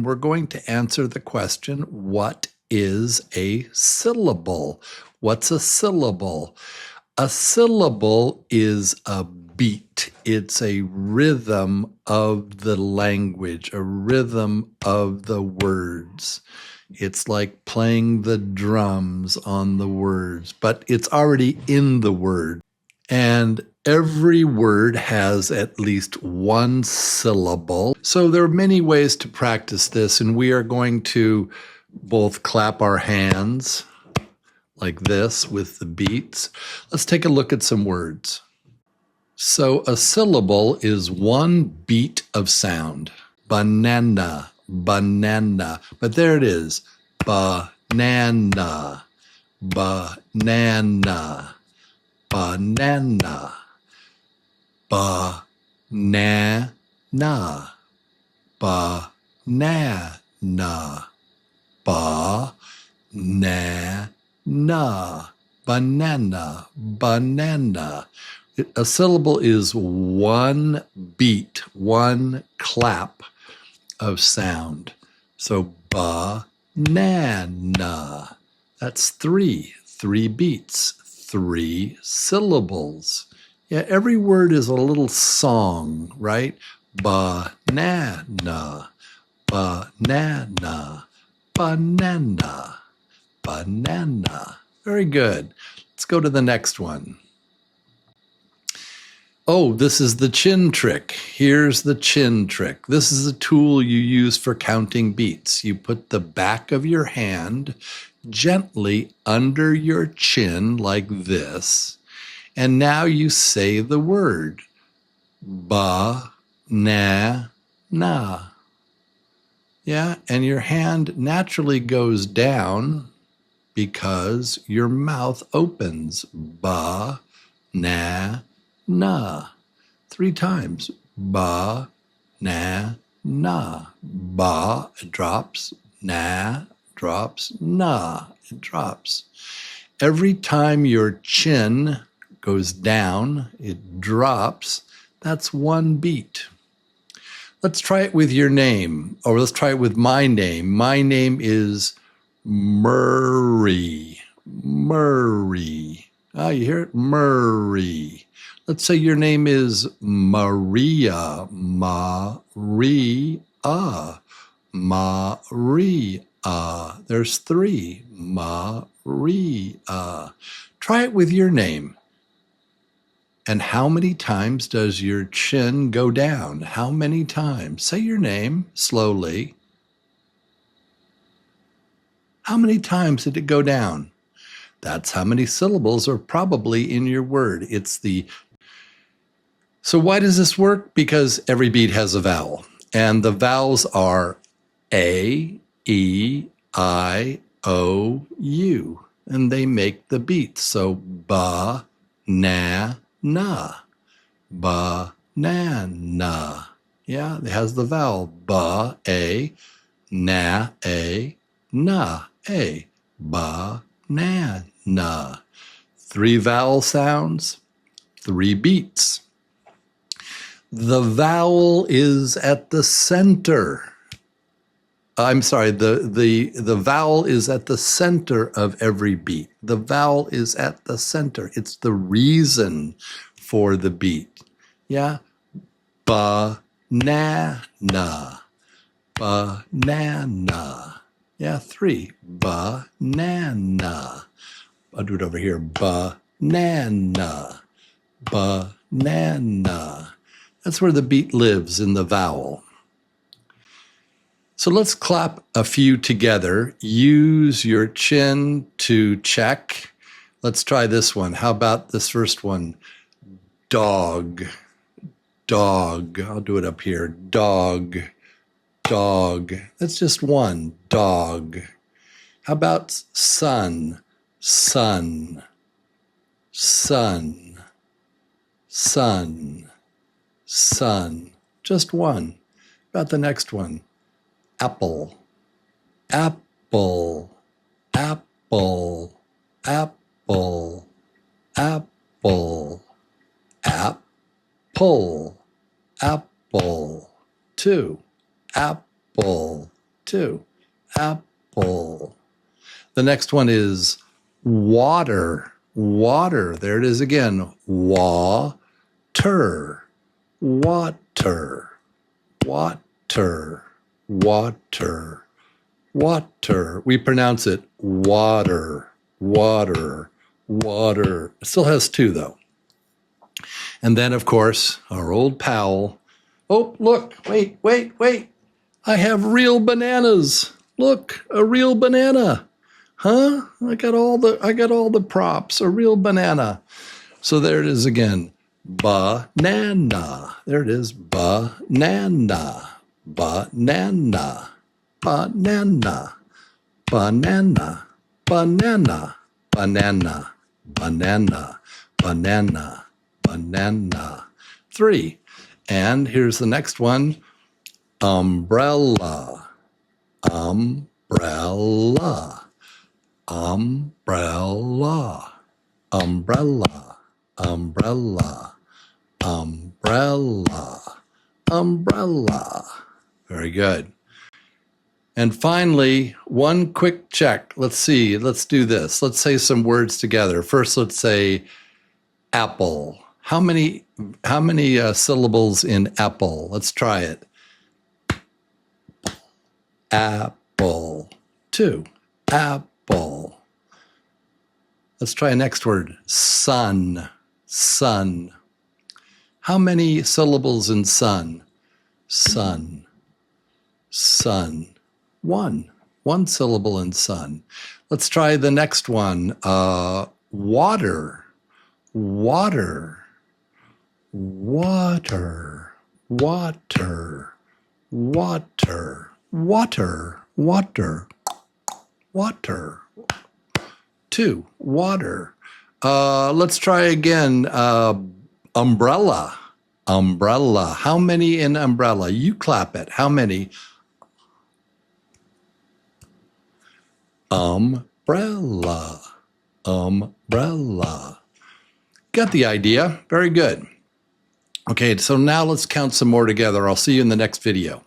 We're going to answer the question, what is a syllable? What's a syllable? A syllable is a beat. It's a rhythm of the language, a rhythm of the words. It's like playing the drums on the words, but it's already in the word. And every word has at least one syllable. So there are many ways to practice this, and we are going to both clap our hands like this with the beats. Let's take a look at some words. So a syllable is one beat of sound. Banana, banana. But there it is. Banana, banana, banana, banana, banana, banana, banana, banana. A syllable is one beat, one clap of sound. So banana, that's three beats, three syllables. Yeah, every word is a little song, right? Banana, banana, banana, banana. Very good. Let's go to the next one. Oh, this is the chin trick. Here's the chin trick. This is a tool you use for counting beats. You put the back of your hand gently under your chin like this, and now you say the word ba-na-na. Yeah, and your hand naturally goes down because your mouth opens. Ba-na-na. Three times. Ba-na-na. Ba, it drops. Na, drops. Na, it drops. Every time your chin goes down, it drops. That's one beat. Let's try it with your name, or let's try it with my name. My name is Murray. Murray. Ah, you hear it? Murray. Let's say your name is Maria. Maria. Maria. There's three. Maria. Try it with your name. And how many times does your chin go down? How many times? Say your name slowly. How many times did it go down? That's how many syllables are probably in your word. So why does this work? Because every beat has a vowel. And the vowels are A, E, I, O, U. And they make the beat. So ba, na, na. Banana. Yeah, it has the vowel. Ba, A, na, A, na, A. Banana. Three vowel sounds, three beats. The vowel is at the center. I'm sorry, the vowel is at the center of every beat. The vowel is at the center. It's the reason for the beat. Yeah? Banana. Banana. Yeah, three. Banana. I'll do it over here. Banana. Banana. That's where the beat lives, in the vowel. So let's clap a few together. Use your chin to check. Let's try this one. How about this first one? Dog. Dog. I'll do it up here. Dog. Dog. That's just one. Dog. How about sun? Sun. Sun. Sun. Sun. Just one. How about the next one? Apple. Apple. Apple. Apple. Apple. Apple. Apple. Two. Apple. 2. Apple. The next one is water. Water. There it is again. Water. Water. Water. Water. Water. We pronounce it water. Water. Water. It still has 2 though. And then, of course, our old pal. Oh, look, wait. I have real bananas. Look, a real banana. Huh? I got all the props, a real banana. So there it is again. Banana. There it is. Banana. Banana. Banana. Banana. Banana. Banana. Banana. Banana. Banana. 3. And here's the next one. Umbrella. Umbrella. Umbrella. Umbrella. Umbrella. Umbrella. Umbrella. Very good. And finally, one quick check. Let's see. Let's do this. Let's say some words together. First, let's say apple. How many syllables in apple? Let's try it. Apple. 2. Apple. Let's try a next word. Sun. Sun. How many syllables in sun? Sun. Sun. 1. 1 syllable in sun. Let's try the next one. Water. Water. Water. Water. Water. Water. Water. Water. 2. Water. Let's try again. Umbrella. Umbrella. How many in umbrella? You clap it. How many? Umbrella. Umbrella. Got the idea. Very good. Okay, so now let's count some more together. I'll see you in the next video.